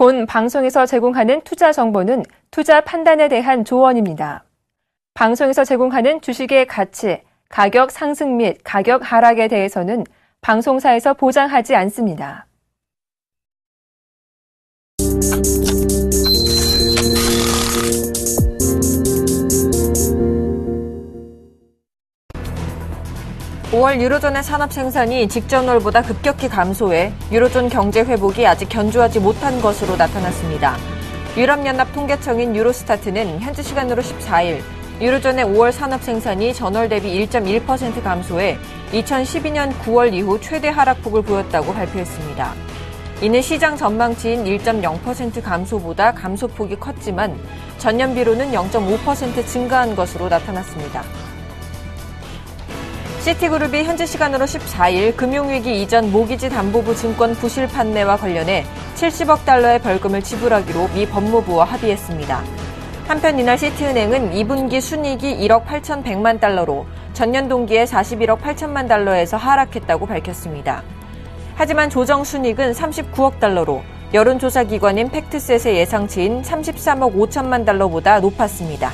본 방송에서 제공하는 투자 정보는 투자 판단에 대한 조언입니다. 방송에서 제공하는 주식의 가치, 가격 상승 및 가격 하락에 대해서는 방송사에서 보장하지 않습니다. (5월) 유로존의 산업 생산이 직전월보다 급격히 감소해 유로존 경제 회복이 아직 견조하지 못한 것으로 나타났습니다. 유럽연합 통계청인 유로스타트는 현지 시간으로 14일 유로존의 5월 산업 생산이 전월 대비 1.1% 감소해 2012년 9월 이후 최대 하락폭을 보였다고 발표했습니다. 이는 시장 전망치인 1.0% 감소보다 감소폭이 컸지만 전년비로는 0.5% 증가한 것으로 나타났습니다. 시티그룹이 현지 시간으로 14일 금융위기 이전 모기지 담보부 증권 부실 판매와 관련해 70억 달러의 벌금을 지불하기로 미 법무부와 합의했습니다. 한편 이날 시티은행은 2분기 순이익이 1억 8,100만 달러로 전년 동기에 41억 8천만 달러에서 하락했다고 밝혔습니다. 하지만 조정 순이익은 39억 달러로 여론조사기관인 팩트셋의 예상치인 33억 5천만 달러보다 높았습니다.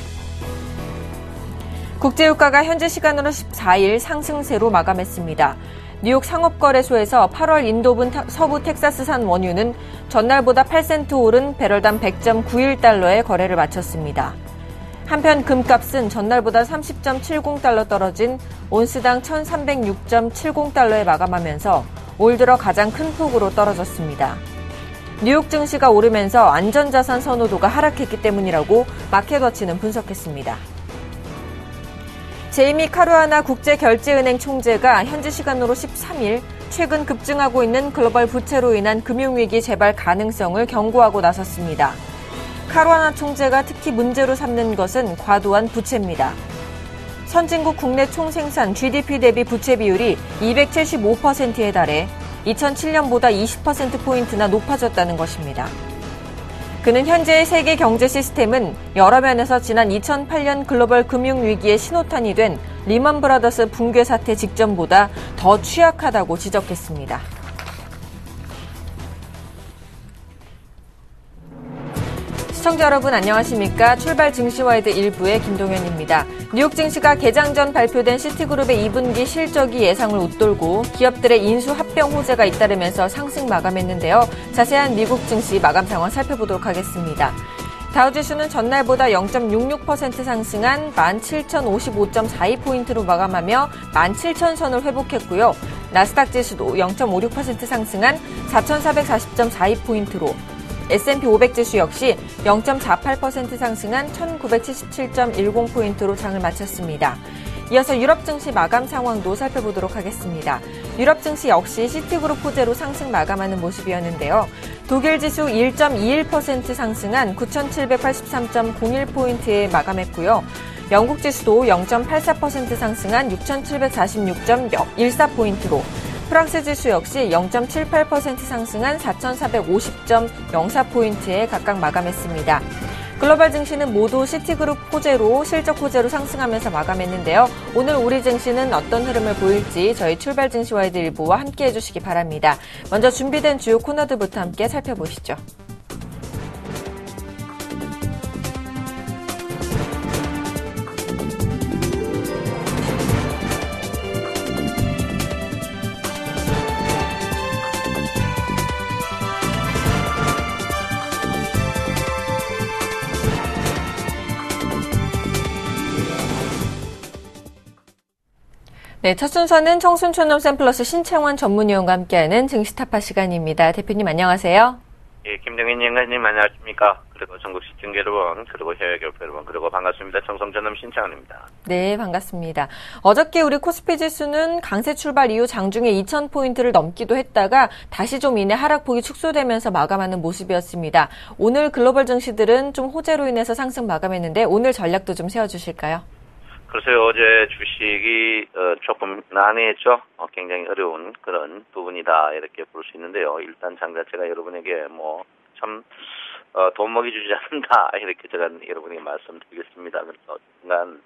국제유가가 현지 시간으로 14일 상승세로 마감했습니다. 뉴욕 상업거래소에서 8월 인도분 서부 텍사스산 원유는 전날보다 8센트 오른 배럴당 100.91달러에 거래를 마쳤습니다. 한편 금값은 전날보다 30.70달러 떨어진 온스당 1306.70달러에 마감하면서 올 들어 가장 큰 폭으로 떨어졌습니다. 뉴욕 증시가 오르면서 안전자산 선호도가 하락했기 때문이라고 마켓워치는 분석했습니다. 제이미 카루아나 국제결제은행 총재가 현지 시간으로 13일 최근 급증하고 있는 글로벌 부채로 인한 금융위기 재발 가능성을 경고하고 나섰습니다. 카루아나 총재가 특히 문제로 삼는 것은 과도한 부채입니다. 선진국 국내 총생산 GDP 대비 부채 비율이 275%에 달해 2007년보다 20%포인트나 높아졌다는 것입니다. 그는 현재의 세계 경제 시스템은 여러 면에서 지난 2008년 글로벌 금융위기의 신호탄이 된 리먼 브라더스 붕괴 사태 직전보다 더 취약하다고 지적했습니다. 시청자 여러분 안녕하십니까? 출발 증시와이드 1부의 김동현입니다. 뉴욕 증시가 개장 전 발표된 시티그룹의 2분기 실적이 예상을 웃돌고 기업들의 인수 합병 호재가 잇따르면서 상승 마감했는데요. 자세한 미국 증시 마감 상황 살펴보도록 하겠습니다. 다우지수는 전날보다 0.66% 상승한 17,055.42포인트로 마감하며 17,000선을 회복했고요. 나스닥 지수도 0.56% 상승한 4,440.42포인트로 S&P 500 지수 역시 0.48% 상승한 1977.10포인트로 장을 마쳤습니다. 이어서 유럽 증시 마감 상황도 살펴보도록 하겠습니다. 유럽 증시 역시 시티그룹 호재로 상승 마감하는 모습이었는데요. 독일 지수 1.21% 상승한 9,783.01포인트에 마감했고요. 영국 지수도 0.84% 상승한 6,746.14포인트로 프랑스 지수 역시 0.78% 상승한 4,450.04포인트에 각각 마감했습니다. 글로벌 증시는 모두 시티그룹 호재로 실적 호재로 상승하면서 마감했는데요. 오늘 우리 증시는 어떤 흐름을 보일지 저희 출발 증시와이드 일부와 함께 해주시기 바랍니다. 먼저 준비된 주요 코너들부터 함께 살펴보시죠. 네, 첫 순서는 청순촌놈 샘플러스 신채원 전문위원과 함께하는 증시타파 시간입니다. 대표님 안녕하세요. 예, 김동현 위원장님 안녕하십니까. 그리고 전국 시청자 여러분, 그리고 해외 기업 여러분, 그리고 반갑습니다. 청송전남 신채원입니다. 네, 반갑습니다. 어저께 우리 코스피 지수는 강세 출발 이후 장중에 2,000포인트를 넘기도 했다가 다시 좀 이내 하락폭이 축소되면서 마감하는 모습이었습니다. 오늘 글로벌 증시들은 좀 호재로 인해서 상승 마감했는데 오늘 전략도 좀 세워주실까요? 글쎄요, 어제 주식이 조금 난해했죠. 굉장히 어려운 그런 부분이다 이렇게 볼 수 있는데요. 일단 장 자체가 여러분에게 참 돈 먹이 주지 않는다 이렇게 제가 여러분에게 말씀드리겠습니다. 그래서 순간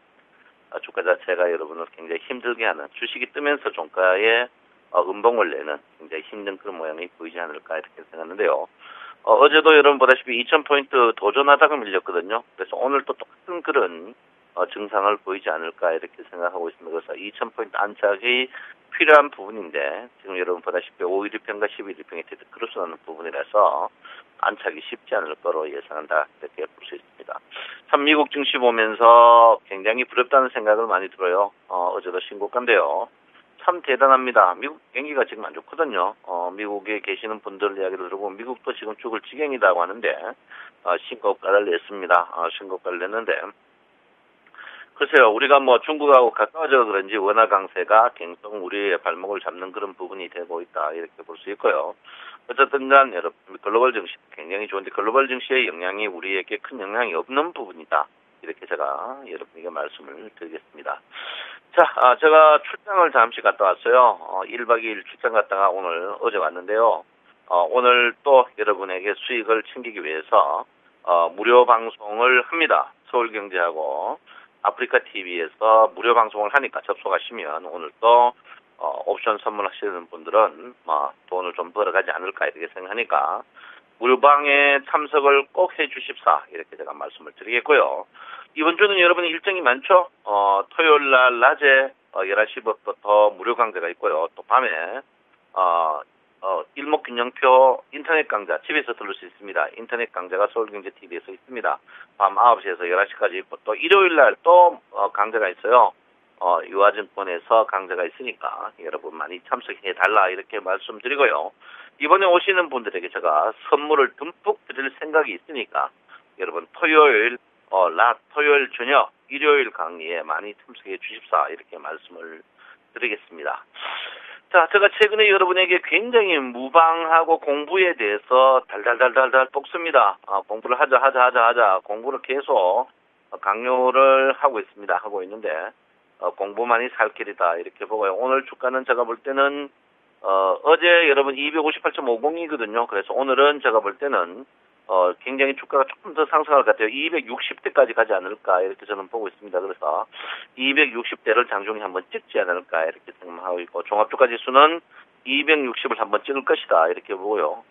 주가 자체가 여러분을 굉장히 힘들게 하는, 주식이 뜨면서 종가에 음봉을 내는 굉장히 힘든 그런 모양이 보이지 않을까 이렇게 생각하는데요. 어제도 여러분 보다시피 2000포인트 도전하다가 밀렸거든요. 그래서 오늘 또 똑같은 그런 증상을 보이지 않을까 이렇게 생각하고 있습니다. 그래서 2000포인트 안착이 필요한 부분인데 지금 여러분 보다시피 5일이평과 11일평이 크로스하는 부분이라서 안착이 쉽지 않을 거로 예상한다 이렇게 볼 수 있습니다. 참 미국 증시 보면서 굉장히 부럽다는 생각을 많이 들어요. 어제도 신고가인데요. 참 대단합니다. 미국 경기가 지금 안 좋거든요. 미국에 계시는 분들 이야기를 들어보면 미국도 지금 죽을 지경이라고 하는데 신고가를 냈습니다. 신고가를 냈는데 글쎄요, 우리가 뭐 중국하고 가까워져 그런지 원화 강세가 계속 우리의 발목을 잡는 그런 부분이 되고 있다 이렇게 볼 수 있고요. 어쨌든 간 여러분 글로벌 증시 굉장히 좋은데 글로벌 증시의 영향이 우리에게 큰 영향이 없는 부분이다. 이렇게 제가 여러분에게 말씀을 드리겠습니다. 자, 제가 출장을 잠시 갔다 왔어요. 1박 2일 출장 갔다가 어제 왔는데요. 오늘 또 여러분에게 수익을 챙기기 위해서 무료 방송을 합니다. 서울경제하고 아프리카 TV에서 무료 방송을 하니까 접속하시면 오늘 또 옵션 선물하시는 분들은 돈을 좀 벌어가지 않을까 이렇게 생각하니까 무료방에 참석을 꼭 해주십사 이렇게 제가 말씀을 드리겠고요. 이번 주는 여러분의 일정이 많죠. 토요일 날 낮에 11시부터 무료 강좌가 있고요. 또 밤에 일목균형표 인터넷 강좌 집에서 들을 수 있습니다. 인터넷 강좌가 서울경제TV에서 있습니다. 밤 9시에서 11시까지 있고 또 일요일 날 또 강좌가 있어요. 유아증권에서 강좌가 있으니까 여러분 많이 참석해 달라 이렇게 말씀드리고요. 이번에 오시는 분들에게 제가 선물을 듬뿍 드릴 생각이 있으니까 여러분 토요일 토요일 저녁 일요일 강의에 많이 참석해 주십사 이렇게 말씀을 드리겠습니다. 자, 제가 최근에 여러분에게 굉장히 무방하고 공부에 대해서 달달달달달 볶습니다. 공부를 하자. 공부를 계속 강요를 하고 있습니다. 하고 있는데, 공부만이 살 길이다. 이렇게 보고요. 오늘 주가는 제가 볼 때는, 어제 여러분 258.50이거든요. 그래서 오늘은 제가 볼 때는, 굉장히 주가가 조금 더 상승할 것 같아요. 260대까지 가지 않을까 이렇게 저는 보고 있습니다. 그래서 260대를 장중에 한번 찍지 않을까 이렇게 생각하고 있고 종합주가 지수는 260을 한번 찍을 것이다 이렇게 보고요.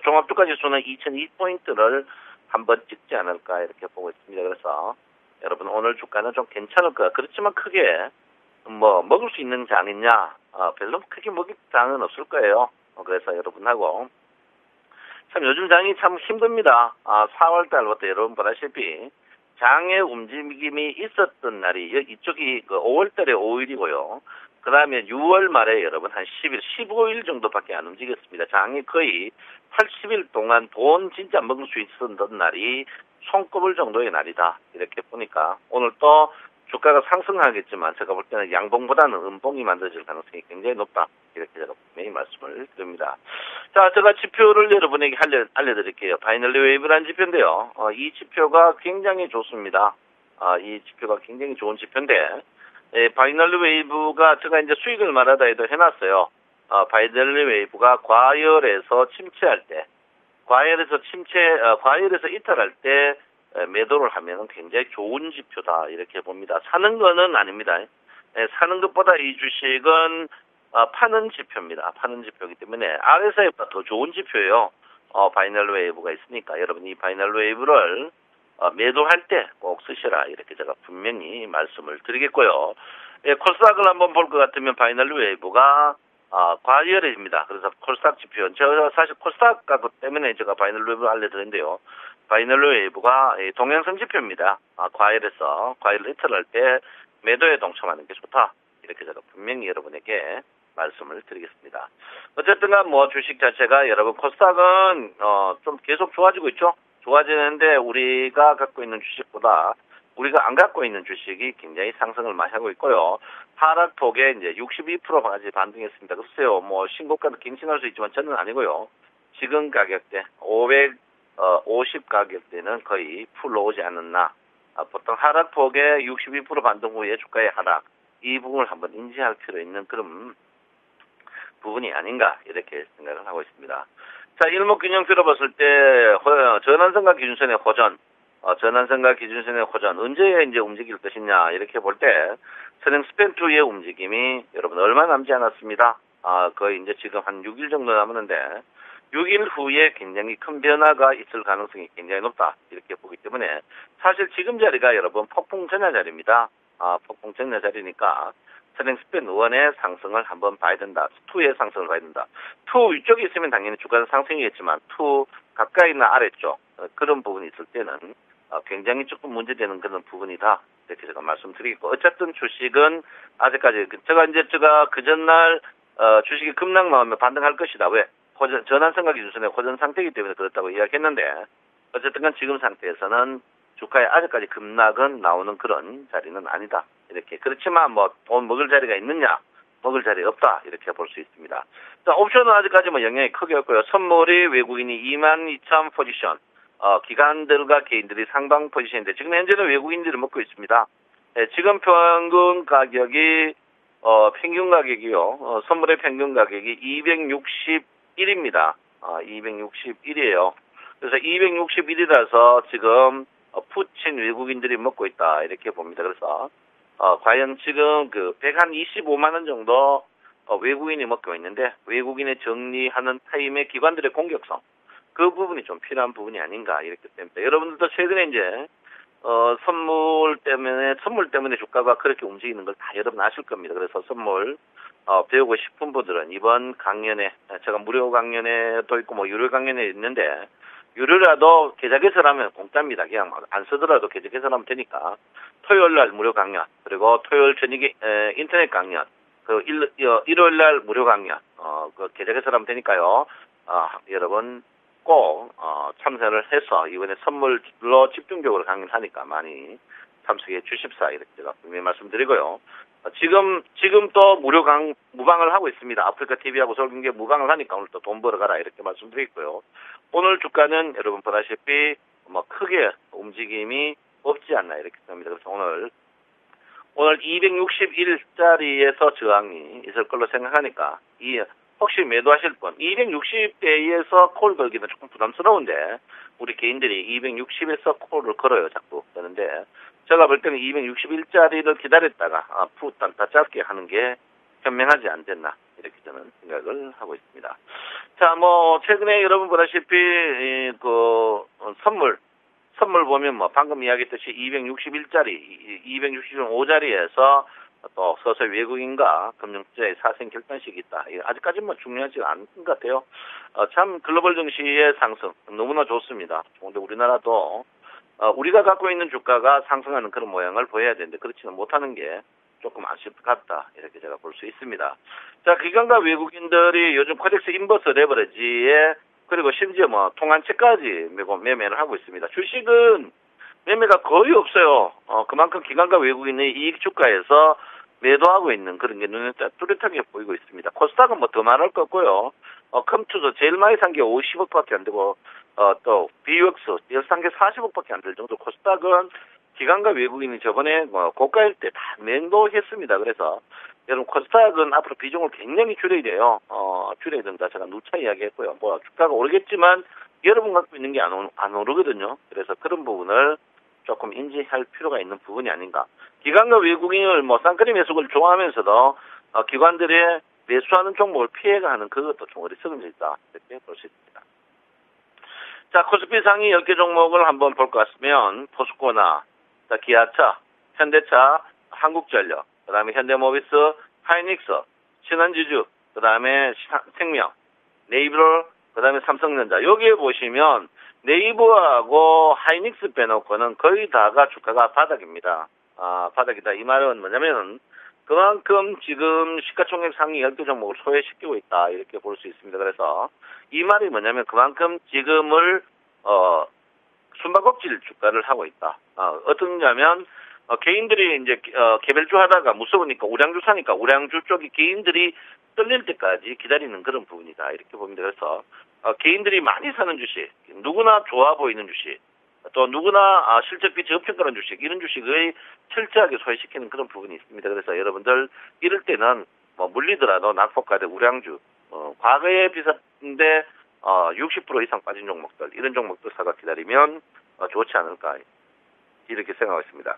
종합주가 지수는 2002포인트를 한번 찍지 않을까 이렇게 보고 있습니다. 그래서 여러분 오늘 주가는 좀 괜찮을 거야. 그렇지만 크게 먹을 수 있는 장이냐 별로 크게 먹을 장은 없을 거예요. 그래서 여러분하고 참 요즘 장이 참 힘듭니다. 4월 달부터 여러분 보다시피 장의 움직임이 있었던 날이 이쪽이 5월 달에 5일이고요. 그 다음에 6월 말에 여러분 한 10일, 15일 정도밖에 안 움직였습니다. 장이 거의 80일 동안 돈 진짜 먹을 수 있었던 날이 손꼽을 정도의 날이다. 이렇게 보니까 오늘 또 주가가 상승하겠지만 제가 볼 때는 양봉보다는 음봉이 만들어질 가능성이 굉장히 높다. 이렇게 제가 분명히 말씀을 드립니다. 자, 제가 지표를 여러분에게 알려드릴게요. 바이너리 웨이브라는 지표인데요. 이 지표가 굉장히 좋습니다. 이 지표가 굉장히 좋은 지표인데, 바이너리 웨이브가 제가 이제 수익을 말하다 해도 해놨어요. 바이너리 웨이브가 과열에서 침체할 때, 과열에서 이탈할 때 매도를 하면 굉장히 좋은 지표다. 이렇게 봅니다. 사는 거는 아닙니다. 사는 것보다 이 주식은 파는 지표입니다. 파는 지표이기 때문에 RSI보다 더 좋은 지표예요. 바이널 웨이브가 있으니까 여러분 이 바이널 웨이브를 매도할 때 꼭 쓰시라 이렇게 제가 분명히 말씀을 드리겠고요. 콜스닥을 한번 볼 것 같으면 바이널 웨이브가 과열입니다. 그래서 콜스닥 지표 제가 사실 콜스닥 가격 때문에 제가 바이널 웨이브를 알려드렸는데요. 바이널 웨이브가 동향성 지표입니다. 과열에서 과열을 이탈할 때 매도에 동참하는 게 좋다. 이렇게 제가 분명히 여러분에게 말씀을 드리겠습니다. 어쨌든 주식 자체가 여러분 코스닥은 좀 계속 좋아지고 있죠. 좋아지는데 우리가 갖고 있는 주식보다 우리가 안 갖고 있는 주식이 굉장히 상승을 많이 하고 있고요. 하락폭에 이제 62%까지 반등했습니다. 글쎄요, 신고가도 갱신할 수 있지만 저는 아니고요. 지금 가격대 550 가격대는 거의 풀로 오지 않았나. 보통 하락폭에 62% 반등 후에 주가의 하락 이 부분을 한번 인지할 필요 있는 그런 부분이 아닌가 이렇게 생각을 하고 있습니다. 자, 일목균형표로 봤을 때 전환선과 기준선의 호전, 전환선과 기준선의 호전 언제 이제 움직일 것이냐 이렇게 볼 때 선행 스팬2의 움직임이 여러분 얼마 남지 않았습니다. 거의 이제 지금 한 6일 정도 남았는데 6일 후에 굉장히 큰 변화가 있을 가능성이 굉장히 높다. 이렇게 보기 때문에 사실 지금 자리가 여러분 폭풍 전야 자리입니다. 폭풍 전야 자리니까 트랙스팬 1의 상승을 한번 봐야 된다. 2의 상승을 봐야 된다. 2 위쪽에 있으면 당연히 주가는 상승이겠지만 2 가까이나 아래쪽 그런 부분이 있을 때는 굉장히 조금 문제되는 그런 부분이다. 이렇게 제가 말씀드리고 어쨌든 주식은 아직까지 제가 그 전날 주식이 급락 나오면 반등할 것이다. 왜? 전환성과 기준선의 호전 상태이기 때문에 그렇다고 이야기했는데 어쨌든 간 지금 상태에서는 주가에 아직까지 급락은 나오는 그런 자리는 아니다. 이렇게 그렇지만 뭐 돈 먹을 자리가 있느냐? 먹을 자리 없다. 이렇게 볼 수 있습니다. 자, 옵션은 아직까지 뭐 영향이 크게 없고요. 선물이 외국인이 22,000 포지션. 기관들과 개인들이 상방 포지션인데 지금 현재는 외국인들이 먹고 있습니다. 네, 지금 평균 가격이 평균 가격이요. 선물의 평균 가격이 261입니다. 261이에요. 그래서 261이라서 지금 푸친 외국인들이 먹고 있다. 이렇게 봅니다. 그래서 과연 지금 그 125만 원 정도 외국인이 먹고 있는데 외국인의 정리하는 타임의 기관들의 공격성 그 부분이 좀 필요한 부분이 아닌가 이렇게 됩니다. 여러분들도 최근에 이제 선물 때문에 주가가 그렇게 움직이는 걸 다 여러분 아실 겁니다. 그래서 선물 배우고 싶은 분들은 이번 강연에 제가 무료 강연에도 있고 뭐 유료 강연에 있는데 유료라도 계좌 개설하면 공짜입니다. 그냥 안 쓰더라도 계좌 개설하면 되니까 토요일 날 무료 강연 그리고 토요일 저녁에 인터넷 강연 그 일요일 날 무료 강연 그 계좌 개설하면 되니까요. 여러분 꼭 참여를 해서 이번에 선물로 집중적으로 강연하니까 많이 참석해 주십사 이렇게 제가 분명히 말씀드리고요. 지금 또 무방을 하고 있습니다. 아프리카 TV하고 서울경제 무방을 하니까 오늘 또 돈 벌어가라 이렇게 말씀드리고요. 오늘 주가는 여러분 보다시피 뭐 크게 움직임이 없지 않나 이렇게 생각합니다. 그래서 오늘 261짜리에서 저항이 있을 걸로 생각하니까 혹시 매도하실 분 260대에서 콜 걸기는 조금 부담스러운데 우리 개인들이 260에서 콜을 걸어요 자꾸 그런데 제가 볼 때는 261짜리를 기다렸다가 푸단다 짧게 하는 게 현명하지 않겠나 이렇게 저는 생각을 하고 있습니다. 자, 뭐 최근에 여러분 보다시피 그 선물 보면 뭐 방금 이야기했듯이 261짜리, 265짜리에서 또 서서히 외국인과 금융투자의 사생 결단식이 있다. 아직까지는 뭐 중요하지 않은 것 같아요. 참 글로벌 증시의 상승 너무나 좋습니다. 그런데 우리나라도 우리가 갖고 있는 주가가 상승하는 그런 모양을 보여야 되는데 그렇지는 못하는 게 조금 아쉽 같다. 이렇게 제가 볼 수 있습니다. 자, 기관과 외국인들이 요즘 코덱스 인버스 레버리지에 그리고 심지어 뭐 통한채까지 매매를 하고 있습니다. 주식은 매매가 거의 없어요. 그만큼 기관과 외국인의 이익 주가에서 매도하고 있는 그런 게 눈에 뚜렷하게 보이고 있습니다. 코스닥은 뭐 더 말할 것 없고요. 컴투도 제일 많이 산 게 50억밖에 안 되고 또 비웍스 열산 게 40억밖에 안 될 정도 코스닥은 기관과 외국인이 저번에 뭐 고가일 때 다 매도했습니다. 그래서 여러분 코스닥은 앞으로 비중을 굉장히 줄여야 돼요. 줄여야 된다. 제가 누차 이야기했고요. 뭐 주가가 오르겠지만 여러분 갖고 있는 게 안 오르거든요. 그래서 그런 부분을 조금 인지할 필요가 있는 부분이 아닌가. 기관과 외국인을 뭐 쌍끌이 매수를 좋아하면서도 기관들의 매수하는 종목을 피해가는 그것도 좀 어리석은 일이다. 이렇게 볼 수 있습니다. 자, 코스피 상위 10개 종목을 한번 볼 것 같으면 포스코나 기아차, 현대차, 한국전력, 그 다음에 현대모비스, 하이닉스, 신한지주, 그 다음에 생명, 네이버, 그 다음에 삼성전자. 여기에 보시면 네이버하고 하이닉스 빼놓고는 거의 다가 주가가 바닥입니다. 바닥이다. 이 말은 뭐냐면 그만큼 지금 시가총액 상위 10개 종목을 소외시키고 있다. 이렇게 볼 수 있습니다. 그래서 이 말이 뭐냐면 그만큼 지금을 숨바꼭질 주가를 하고 있다. 어떻냐면 개인들이 이제 개별주 하다가 무서우니까 우량주 사니까 우량주 쪽이 개인들이 떨릴 때까지 기다리는 그런 부분이다. 이렇게 봅니다. 그래서 개인들이 많이 사는 주식, 누구나 좋아 보이는 주식, 또 누구나 실적비 저평가는 주식, 이런 주식을 철저하게 소외시키는 그런 부분이 있습니다. 그래서 여러분들 이럴 때는 뭐 물리더라도 낙폭과대 우량주, 과거에 비쌌는데 60% 이상 빠진 종목들, 이런 종목들 사가 기다리면 좋지 않을까 이렇게 생각하고 있습니다.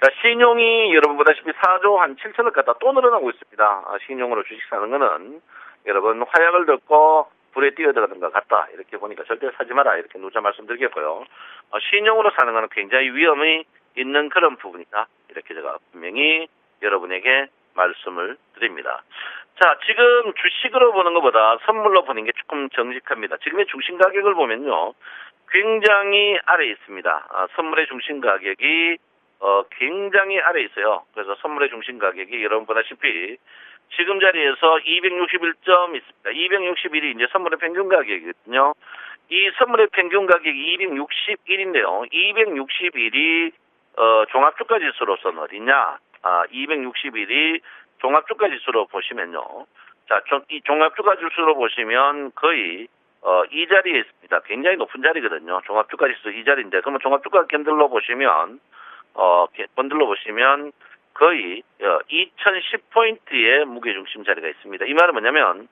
자, 신용이 여러분 보다시피 4조 한 7천억 갖다 또 늘어나고 있습니다. 신용으로 주식 사는 거는 여러분 화약을 듣고 불에 뛰어들어가는 것 같다. 이렇게 보니까 절대 사지 마라. 이렇게 누차 말씀드리겠고요. 신용으로 사는 것은 굉장히 위험이 있는 그런 부분이다. 이렇게 제가 분명히 여러분에게 말씀을 드립니다. 자, 지금 주식으로 보는 것보다 선물로 보는 게 조금 정직합니다. 지금의 중심 가격을 보면요. 굉장히 아래에 있습니다. 선물의 중심 가격이 굉장히 아래에 있어요. 그래서 선물의 중심 가격이 여러분 보다시피 지금 자리에서 261점 있습니다. 261이 이제 선물의 평균 가격이거든요. 이 선물의 평균 가격이 261인데요. 261이 종합주가 지수로서는 어디냐? 261이 종합주가 지수로 보시면요. 자, 이 종합주가 지수로 보시면 거의 이 자리에 있습니다. 굉장히 높은 자리거든요. 종합주가 지수 이 자리인데, 그러면 종합주가 캔들로 보시면 거의 2010포인트의 무게중심 자리가 있습니다. 이 말은 뭐냐면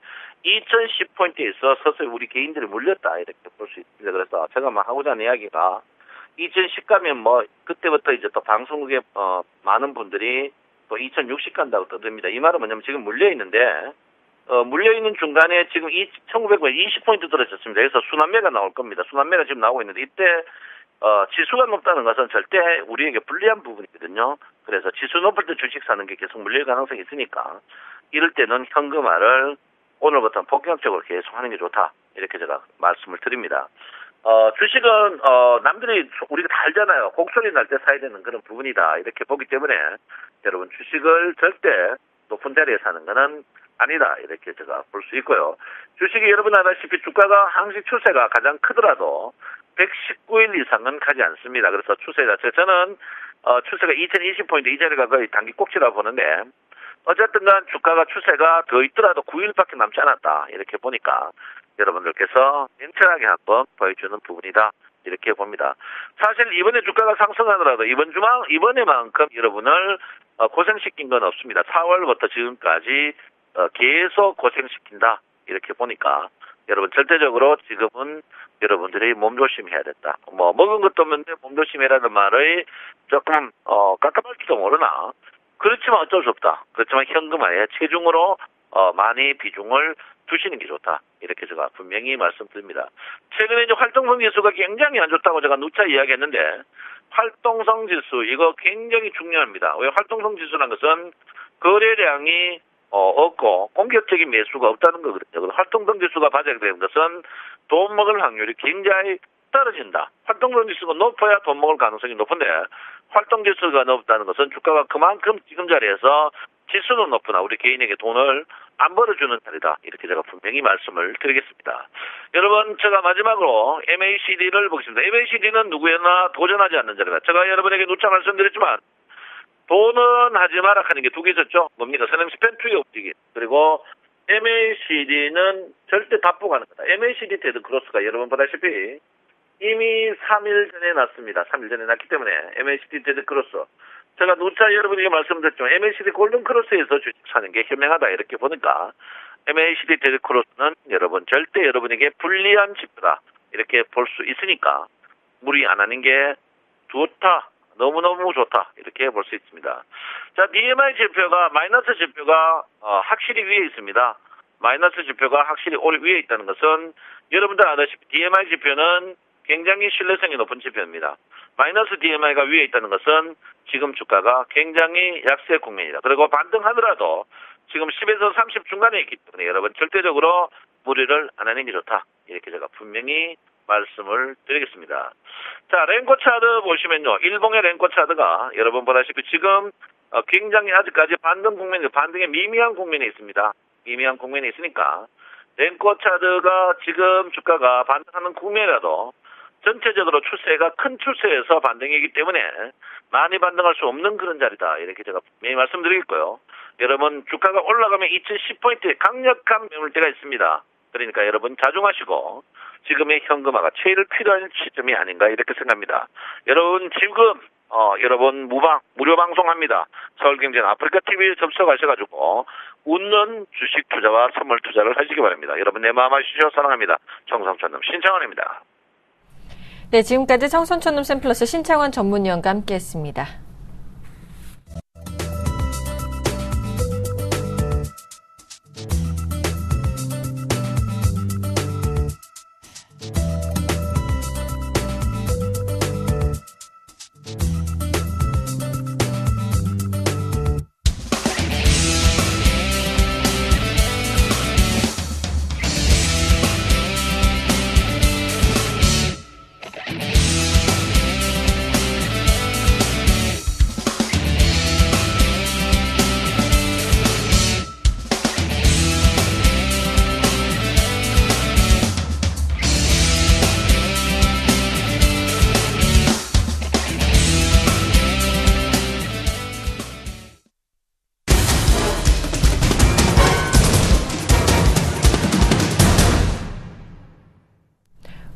2010포인트에 있어 서서히 우리 개인들이 물렸다 이렇게 볼 수 있습니다. 그래서 제가 막 하고자 하는 이야기가 2010 가면 뭐 그때부터 이제 또 방송국에 많은 분들이 또 2060 간다고 떠듭니다. 이 말은 뭐냐면 지금 물려있는데 물려있는 중간에 지금 1920포인트 들어있었습니다. 그래서 순환매가 나올 겁니다. 순환매가 지금 나오고 있는데 이때 지수가 높다는 것은 절대 우리에게 불리한 부분이거든요. 그래서 지수 높을 때 주식 사는 게 계속 물릴 가능성이 있으니까 이럴 때는 현금화를 오늘부터 본격적으로 계속 하는 게 좋다. 이렇게 제가 말씀을 드립니다. 주식은 남들이 우리가 다 알잖아요. 곡소리 날 때 사야 되는 그런 부분이다. 이렇게 보기 때문에 여러분 주식을 절대 높은 자리에 사는 거는 아니다. 이렇게 제가 볼 수 있고요. 주식이 여러분 아다시피 주가가 항시 추세가 가장 크더라도 119일 이상은 가지 않습니다. 그래서 추세 자체 저는 추세가 2020포인트 이 자리가 거의 단기 꼭지라고 보는데 어쨌든 간 주가가 추세가 더 있더라도 9일밖에 남지 않았다. 이렇게 보니까 여러분들께서 냉철하게 한번 보여주는 부분이다. 이렇게 봅니다. 사실 이번에 주가가 상승하더라도 이번에만큼 여러분을 고생시킨 건 없습니다. 4월부터 지금까지 계속 고생시킨다. 이렇게 보니까 여러분 절대적으로 지금은 여러분들이 몸조심해야 된다. 먹은 것도 없는데 몸조심해라는 말이 조금 깝깝할지도 모르나 그렇지만 어쩔 수 없다. 그렇지만 현금화에 체중으로 많이 비중을 두시는 게 좋다. 이렇게 제가 분명히 말씀드립니다. 최근에 이제 활동성 지수가 굉장히 안 좋다고 제가 누차 이야기했는데 활동성 지수 이거 굉장히 중요합니다. 왜 활동성 지수라는 것은 거래량이 없고 공격적인 매수가 없다는 거거든요. 활동성 지수가 발생되는 것은 돈 먹을 확률이 굉장히 떨어진다. 활동성 지수가 높아야 돈 먹을 가능성이 높은데 활동 지수가 높다는 것은 주가가 그만큼 지금 자리에서 지수는 높으나 우리 개인에게 돈을 안 벌어주는 자리다. 이렇게 제가 분명히 말씀을 드리겠습니다. 여러분 제가 마지막으로 MACD를 보겠습니다. MACD는 누구에나 도전하지 않는 자리다. 제가 여러분에게 누차 말씀드렸지만 돈은 하지 마라 하는 게 두 개 있었죠. 뭡니까? 선행 스펜투의 움직임. 그리고 MACD는 절대 답보가는 거다. MACD 테드 크로스가 여러분 보다시피 이미 3일 전에 났습니다. 3일 전에 났기 때문에 MACD 테드 크로스. 제가 누차 여러분에게 말씀드렸지만 MACD 골든 크로스에서 주식 사는 게 현명하다. 이렇게 보니까 MACD 테드 크로스는 여러분 절대 여러분에게 불리한 지표다. 이렇게 볼 수 있으니까 무리 안 하는 게 좋다. 너무너무 좋다. 이렇게 볼 수 있습니다. 자, DMI 지표가, 마이너스 지표가, 확실히 위에 있습니다. 마이너스 지표가 확실히 위에 있다는 것은, 여러분들 아다시피 DMI 지표는 굉장히 신뢰성이 높은 지표입니다. 마이너스 DMI가 위에 있다는 것은 지금 주가가 굉장히 약세 국면이다. 그리고 반등하더라도 지금 10에서 30 중간에 있기 때문에 여러분 절대적으로 무리를 안 하는 게 좋다. 이렇게 제가 분명히 말씀을 드리겠습니다. 자, 랭코 차트 보시면요. 일봉의 랭코 차트가 여러분 보다시피 지금 굉장히 아직까지 반등의 미미한 국면에 있습니다. 미미한 국면에 있으니까 랭코 차트가 지금 주가가 반등하는 국면이라도 전체적으로 추세가 큰 추세에서 반등이기 때문에 많이 반등할 수 없는 그런 자리다. 이렇게 제가 분명히 말씀드리겠고요. 여러분 주가가 올라가면 2010포인트에 강력한 매물대가 있습니다. 그러니까 여러분 자중하시고 지금의 현금화가 제일 필요한 시점이 아닌가 이렇게 생각합니다. 여러분 지금 여러분 무료 방송합니다. 서울경제 아프리카 TV에 접속하셔가지고 웃는 주식 투자와 선물 투자를 하시기 바랍니다. 여러분 내 마음 아시죠? 사랑합니다. 정성천놈 신창원입니다. 네, 지금까지 정선천놈 샘플러스 신창원 전문위원과 함께했습니다.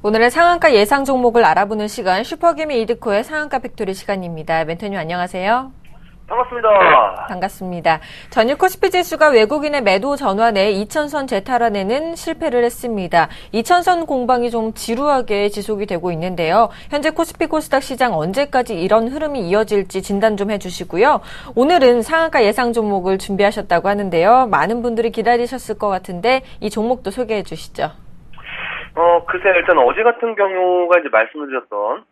오늘의 상한가 예상 종목을 알아보는 시간 슈퍼개미 이드코의 상한가 팩토리 시간입니다. 멘토님 안녕하세요. 반갑습니다. 반갑습니다. 전일 코스피 지수가 외국인의 매도 전환에 2000선 재탈환에는 실패를 했습니다. 2000선 공방이 좀 지루하게 지속이 되고 있는데요. 현재 코스피 코스닥 시장 언제까지 이런 흐름이 이어질지 진단 좀 해주시고요. 오늘은 상한가 예상 종목을 준비하셨다고 하는데요. 많은 분들이 기다리셨을 것 같은데 이 종목도 소개해 주시죠. 글쎄, 일단 어제 같은 경우가 이제 말씀을 드렸던,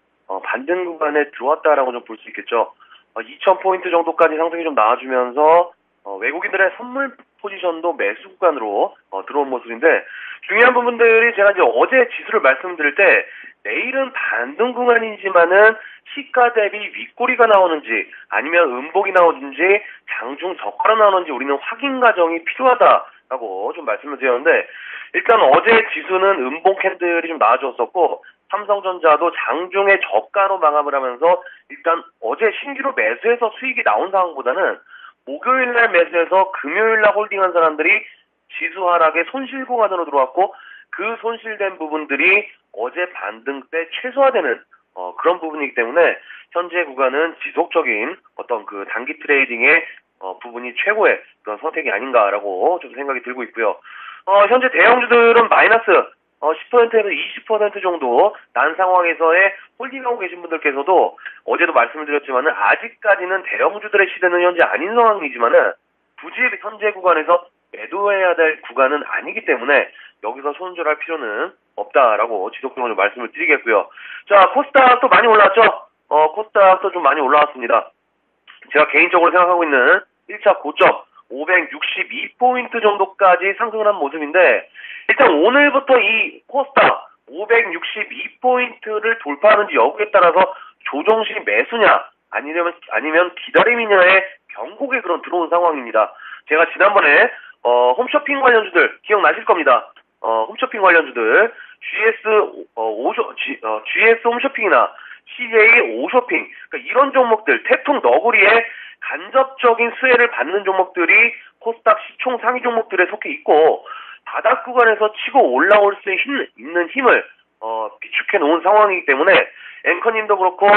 반등 구간에 들어왔다라고 좀 볼 수 있겠죠. 2000포인트 정도까지 상승이 좀 나와주면서, 외국인들의 선물 포지션도 매수 구간으로, 들어온 모습인데, 중요한 부분들이 제가 이제 어제 지수를 말씀드릴 때, 내일은 반등 구간이지만은 시가 대비 윗꼬리가 나오는지, 아니면 음봉이 나오는지, 장중 저가로 나오는지 우리는 확인 과정이 필요하다라고 좀 말씀을 드렸는데, 일단 어제 지수는 음봉 캔들이 좀 나와줬었고 삼성전자도 장중에 저가로 마감을 하면서 일단 어제 신규로 매수해서 수익이 나온 상황보다는 목요일날 매수해서 금요일날 홀딩한 사람들이 지수 하락에 손실 구간으로 들어왔고 그 손실된 부분들이 어제 반등 때 최소화되는 그런 부분이기 때문에 현재 구간은 지속적인 어떤 그 단기 트레이딩의 부분이 최고의 그런 선택이 아닌가라고 좀 생각이 들고 있고요. 현재 대형주들은 마이너스 10%에서 20% 정도 난 상황에서의 홀딩하고 계신 분들께서도 어제도 말씀을 드렸지만은 아직까지는 대형주들의 시대는 현재 아닌 상황이지만은 굳이 현재 구간에서 매도해야 될 구간은 아니기 때문에 여기서 손절할 필요는 없다라고 지속적으로 말씀을 드리겠고요. 자, 코스닥도 많이 올라왔죠? 코스닥도 좀 많이 올라왔습니다. 제가 개인적으로 생각하고 있는 1차 고점 562포인트 정도까지 상승을 한 모습인데 일단 오늘부터 이 코스닥 562포인트를 돌파하는지 여부에 따라서 조정시 매수냐 아니면 기다림이냐의 변곡에 그런 들어온 상황입니다. 제가 지난번에 홈쇼핑 관련주들 기억나실 겁니다. 홈쇼핑 관련주들 GS 홈쇼핑이나 CJ 오쇼핑 그러니까 이런 종목들 태풍 너구리에 간접적인 수혜를 받는 종목들이 코스닥 시총 상위 종목들에 속해 있고 바닥 구간에서 치고 올라올 수 있는 힘을 비축해 놓은 상황이기 때문에 앵커님도 그렇고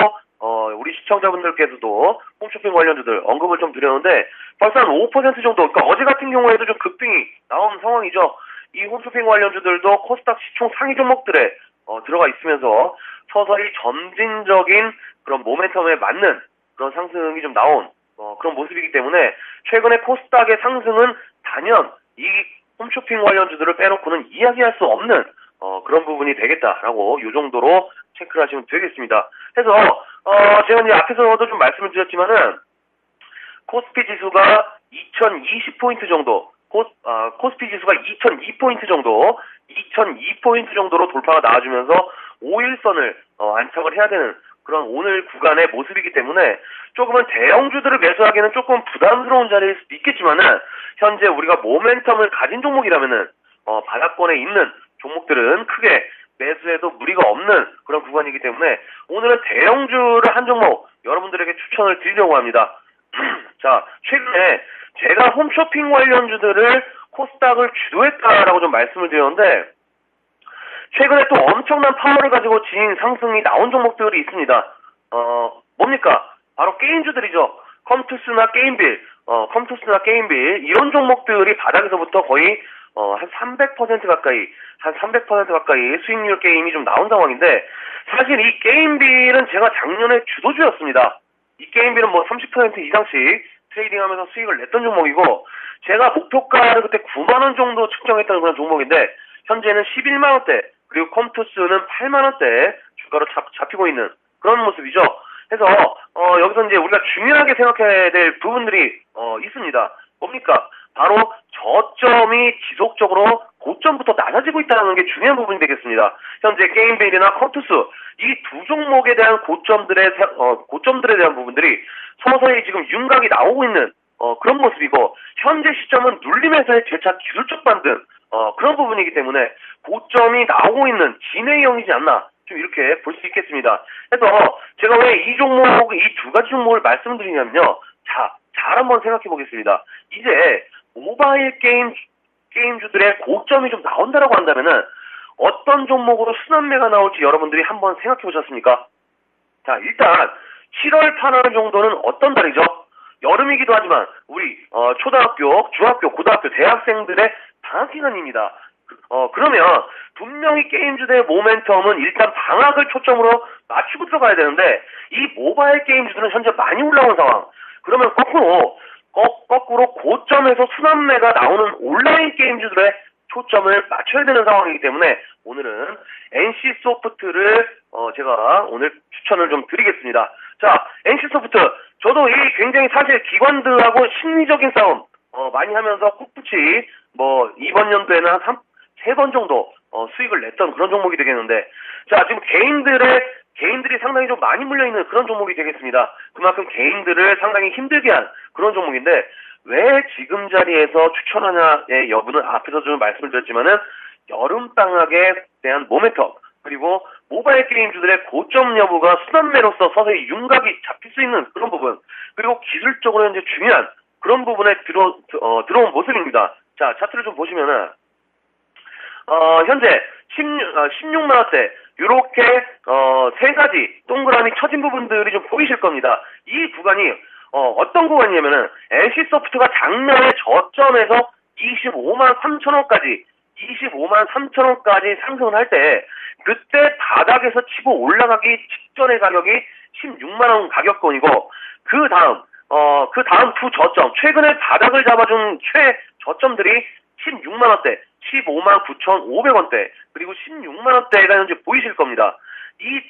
우리 시청자분들께서도 홈쇼핑 관련주들 언급을 좀 드렸는데 벌써 한 5% 정도 그러니까 어제 같은 경우에도 좀 급등이 나온 상황이죠. 이 홈쇼핑 관련주들도 코스닥 시총 상위 종목들에 들어가 있으면서 서서히 점진적인 그런 모멘텀에 맞는 그런 상승이 좀 나온 그런 모습이기 때문에 최근에 코스닥의 상승은 단연 이 홈쇼핑 관련주들을 빼놓고는 이야기할 수 없는 그런 부분이 되겠다라고 이 정도로 체크를 하시면 되겠습니다. 그래서 제가 이제 앞에서도 좀 말씀을 드렸지만은 코스피 지수가 2020포인트 정도 코스피 지수가 2002포인트 정도 2002포인트 정도로 돌파가 나와주면서 5일선을 안착을 해야 되는 그런 오늘 구간의 모습이기 때문에 조금은 대형주들을 매수하기에는 조금 부담스러운 자리일 수도 있겠지만은 현재 우리가 모멘텀을 가진 종목이라면은 바닥권에 있는 종목들은 크게 매수해도 무리가 없는 그런 구간이기 때문에 오늘은 대형주를 한 종목 여러분들에게 추천을 드리려고 합니다. 자, 최근에 제가 홈쇼핑 관련주들을 코스닥을 주도했다라고 좀 말씀을 드렸는데 최근에 또 엄청난 파워를 가지고 지닌 상승이 나온 종목들이 있습니다. 뭡니까? 바로 게임주들이죠. 컴투스나 게임빌 이런 종목들이 바닥에서부터 거의 한 300% 가까이 수익률 게임이 좀 나온 상황인데 사실 이 게임빌은 제가 작년에 주도주였습니다. 이 게임빌은 뭐 30% 이상씩 트레이딩하면서 수익을 냈던 종목이고 제가 목표가를 그때 9만원 정도 측정했던 그런 종목인데 현재는 11만원대 그리고 컴투스는 8만원대 주가로 잡히고 있는 그런 모습이죠. 그래서 여기서 이제 우리가 중요하게 생각해야 될 부분들이 있습니다. 뭡니까? 바로 저점이 지속적으로 고점부터 낮아지고 있다는 게 중요한 부분이 되겠습니다. 현재 게임빌이나 컴투스 이 두 종목에 대한 고점들에 대한 부분들이 서서히 지금 윤곽이 나오고 있는 그런 모습이고 현재 시점은 눌림에서의 재차 기술적 반등 그런 부분이기 때문에 고점이 나오고 있는 진행형이지 않나 좀 이렇게 볼 수 있겠습니다. 그래서 제가 왜 이 두 가지 종목을 말씀드리냐면요. 잘 한번 생각해 보겠습니다. 이제 모바일 게임주들의 고점이 좀 나온다라고 한다면은 어떤 종목으로 순환매가 나올지 여러분들이 한번 생각해 보셨습니까? 자, 일단 7월 8월 정도는 어떤 달이죠? 여름이기도 하지만 우리 초등학교, 중학교, 고등학교, 대학생들의 방학 기간입니다. 그러면 분명히 게임주들의 모멘텀은 일단 방학을 초점으로 맞추고 들어가야 되는데 이 모바일 게임주들은 현재 많이 올라온 상황. 그러면 거꾸로 고점에서 순환매가 나오는 온라인 게임주들의 초점을 맞춰야 되는 상황이기 때문에 오늘은 NC소프트를 제가 오늘 추천을 좀 드리겠습니다. 자, NC소프트 저도 이 굉장히 사실 기관들하고 심리적인 싸움 많이 하면서 꿋꿋이 이번 연도에는 한 3번 정도 수익을 냈던 그런 종목이 되겠는데, 자, 지금 개인들이 상당히 좀 많이 물려있는 그런 종목이 되겠습니다. 그만큼 개인들을 상당히 힘들게 한 그런 종목인데, 왜 지금 자리에서 추천하냐의 여부는 앞에서 좀 말씀을 드렸지만은, 여름방학에 대한 모멘텀, 그리고 모바일 게임주들의 고점 여부가 순환매로서 서서히 윤곽이 잡힐 수 있는 그런 부분, 그리고 기술적으로 현재 중요한 그런 부분에 들어온 모습입니다. 자, 차트를 좀 보시면은, 현재 16만원대, 요렇게, 세 가지 동그라미 쳐진 부분들이 좀 보이실 겁니다. 이 구간이, 어떤 구간이냐면은, NC소프트가 작년에 저점에서 25만 3천원까지 상승을 할 때, 그때 바닥에서 치고 올라가기 직전의 가격이 16만원 가격권이고, 그 다음 두 저점, 최근에 바닥을 잡아준 최저점들이 16만원대, 15만 9,500원대, 그리고 16만원대가 현재 보이실 겁니다. 이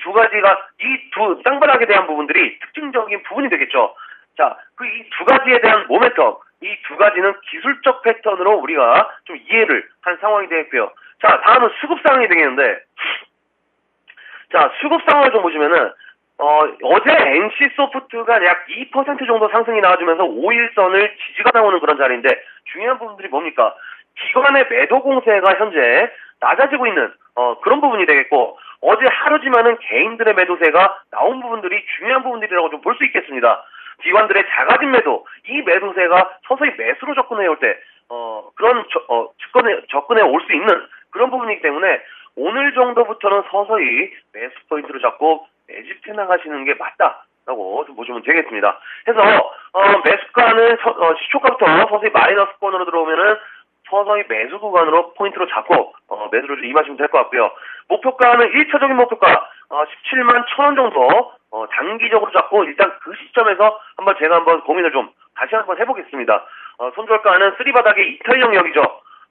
두 땅바닥에 대한 부분들이 특징적인 부분이 되겠죠. 자, 이 두 가지에 대한 모멘텀, 이 두 가지는 기술적 패턴으로 우리가 좀 이해를 한 상황이 되겠고요. 자, 다음은 수급 상황이 되겠는데, 자, 수급 상황을 좀 보시면은, 어제 NC소프트가 약 2% 정도 상승이 나와주면서 5일선을 지지가 나오는 그런 자리인데, 중요한 부분들이 뭡니까? 기관의 매도 공세가 현재 낮아지고 있는 그런 부분이 되겠고, 어제 하루지만은 개인들의 매도세가 나온 부분들이 중요한 부분들이라고 좀 볼 수 있겠습니다. 기관들의 작아진 매도, 이 매도세가 서서히 매수로 접근해 올 때 그런 접근해 올 수 있는 그런 부분이기 때문에 오늘 정도부터는 서서히 매수 포인트로 잡고 매집해 나가시는 게 맞다라고 좀 보시면 되겠습니다. 해서 매수가는 시초가부터 서서히 마이너스권으로 들어오면은 서서히 매수 구간으로 포인트로 잡고 매수를 좀 임하시면 될 것 같고요. 목표가는 1차적인 목표가 17만 1,000원 정도 단기적으로 잡고 일단 그 시점에서 제가 한번 고민을 좀 다시 한번 해보겠습니다. 손절가는 쓰리바닥의 이탈 영역이죠.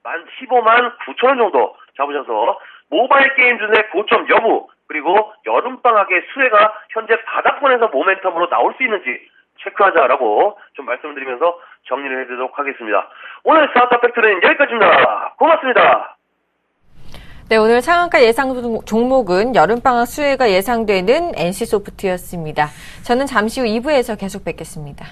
15만 9,000원 정도 잡으셔서 모바일 게임주의 고점 여부, 그리고 여름방학의 수혜가 현재 바닥권에서 모멘텀으로 나올 수 있는지 체크하자라고 좀 말씀을 드리면서 정리를 해드리도록 하겠습니다. 오늘 스타트업 팩트는 여기까지입니다. 고맙습니다. 네, 오늘 상한가 예상 종목은 여름방학 수혜가 예상되는 NC소프트였습니다. 저는 잠시 후 2부에서 계속 뵙겠습니다.